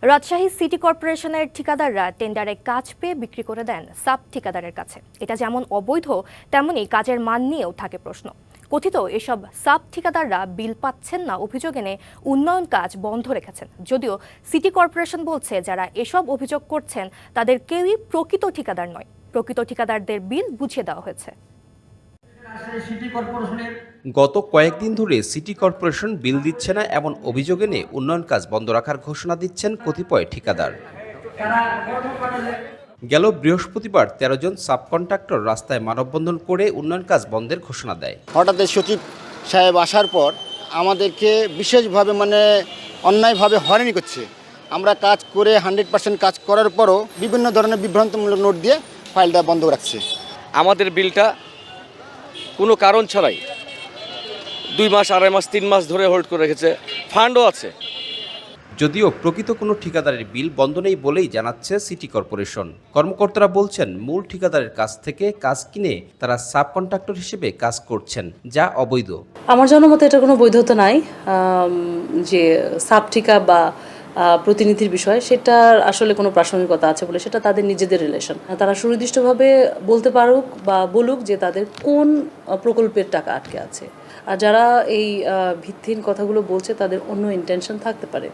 Rajshahi city কর্পোরেশনের ঠিকাদাররা টেন্ডারে কাজ পেয়ে বিক্রি করে দেন সাব ঠিকাদারের কাছে। এটা যেমন অবৈধ, তেমনি কাজের মান নিয়েও থাকে প্রশ্ন। কথিত এসব সাব ঠিকাদাররা বিল পাচ্ছেন না অভিযোগ এনে উন্নয়ন কাজ বন্ধ রেখেছেন। যদিও সিটি কর্পোরেশন বলছে, যারা এসব অভিযোগ করছেন তাদের কেউই প্রকৃত ঠিকাদার নয়। প্রকৃত ঠিকাদারদের বিল বুঝিয়ে দেওয়া হয়েছে। গত কয়েকদিন ধরে সিটি কর্পোরেশন বিল দিচ্ছে না এমন অভিযোগ এনে উন্নয়ন কাজ বন্ধ রাখার ঘোষণা দিচ্ছেন কতিপয় ঠিকাদার। গেল বৃহস্পতিবার ১৩ জন সাবকন্ট্রাক্টর রাস্তায় মানববন্ধন করে উন্নয়ন কাজ বন্ধের ঘোষণা দেয়। হঠাৎ সচিব সাহেব আসার পর আমাদেরকে বিশেষভাবে অন্যায়ভাবে হয়রানি করছে। আমরা কাজ করে 100% কাজ করার পরও বিভিন্ন ধরনের বিভ্রান্তমূলক নোট দিয়ে ফাইলটা বন্ধ রাখছে। আমাদের বিলটা কোনো কারণ ছাড়াই 2 মাস, 2.5 মাস, 3 মাস ধরে হোল্ড করে রেখেছে। ফান্ডও আছে। যদিও প্রকৃত কোনো ঠিকাদারের বিল বন্ধ নেই বলেই জানাচ্ছে সিটি কর্পোরেশন। কর্মকর্তারা বলছেন, মূল ঠিকাদারের কাছ থেকে কাজ কিনে তারা সাব কন্ট্রাক্টর হিসেবে কাজ করছেন, যা অবৈধ। আমার জনমতে এটা কোনো বৈধতা নাই। যে সাব ঠিকা বা প্রতিনিধির বিষয়, সেটার আসলে কোনো প্রাসঙ্গিকতা আছে বলে সেটা তাদের নিজেদের রিলেশন। তারা সুনির্দিষ্টভাবে বলতে পারুক বা বলুক যে তাদের কোন প্রকল্পের টাকা আটকে আছে। আর যারা এই ভিত্তিহীন কথাগুলো বলছে তাদের অন্য ইন্টেনশন থাকতে পারে।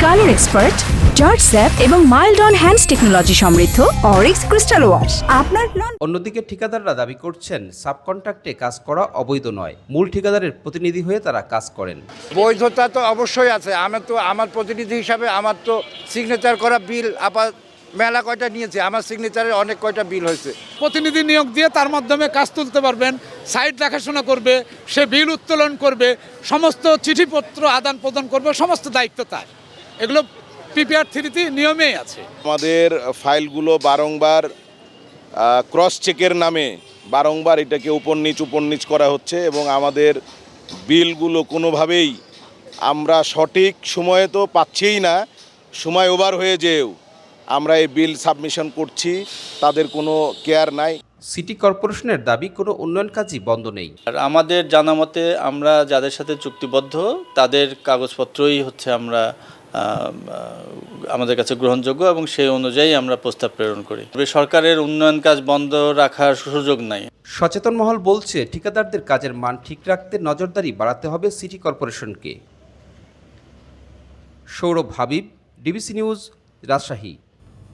কালার এক্সপার্ট, জর্জ স্যাপ এবং মাইল্ড অন হ্যান্ডস টেকনোলজি সমৃদ্ধ অরিক্স ক্রিস্টাল ওয়াশ আপনার। অন্যদিকে ঠিকাদাররা দাবি করছেন, সাবকন্ট্রাক্টে কাজ করা অবৈধ নয়, মূল ঠিকাদারের প্রতিনিধি হয়ে তারা কাজ করেন। বৈধতা তো অবশ্যই আছে। আমার প্রতিনিধি হিসাবে আমার তো সিগনেচার করা বিল মেলা কয়টা নিয়েছে, আমার সিগনেচারের অনেক কয়টা বিল হয়েছে। প্রতিনিধি নিয়োগ দিয়ে তার মাধ্যমে কাজ তুলতে পারবেন, সাইট দেখাশোনা করবে, সে বিল উত্তোলন করবে, সমস্ত চিঠিপত্র আদান প্রদান করবে, সমস্ত দায়িত্ব তার। এগুলো পিপিআর 3 নিয়মেই আছে। আমাদের ফাইলগুলো বারংবার ক্রস চেকের নামে বারংবার এটাকে উপর নিচ করা হচ্ছে এবং আমাদের বিলগুলো কোনোভাবেই আমরা সঠিক সময়ে তো পাচ্ছিই না। সময় ওভার হয়ে যেও আমরা এই বিল সাবমিশন করছি, তাদের কোনো কেয়ার নাই। সিটি কর্পোরেশনের দাবি, কোনো উন্নয়ন কাজই বন্ধ নেই। আর আমাদের জানা মতে আমরা যাদের সাথে চুক্তিবদ্ধ তাদের কাগজপত্রই আমরা আমাদের কাছে গ্রহণযোগ্য এবং সেই অনুযায়ী আমরা প্রস্তাব প্রেরণ করি। সরকারের উন্নয়ন কাজ বন্ধ রাখার সুযোগ নাই। সচেতন মহল বলছে, ঠিকাদারদের কাজের মান ঠিক রাখতে নজরদারি বাড়াতে হবে সিটি কর্পোরেশনকে। Sourav Habib, DBC news, Rajshahi.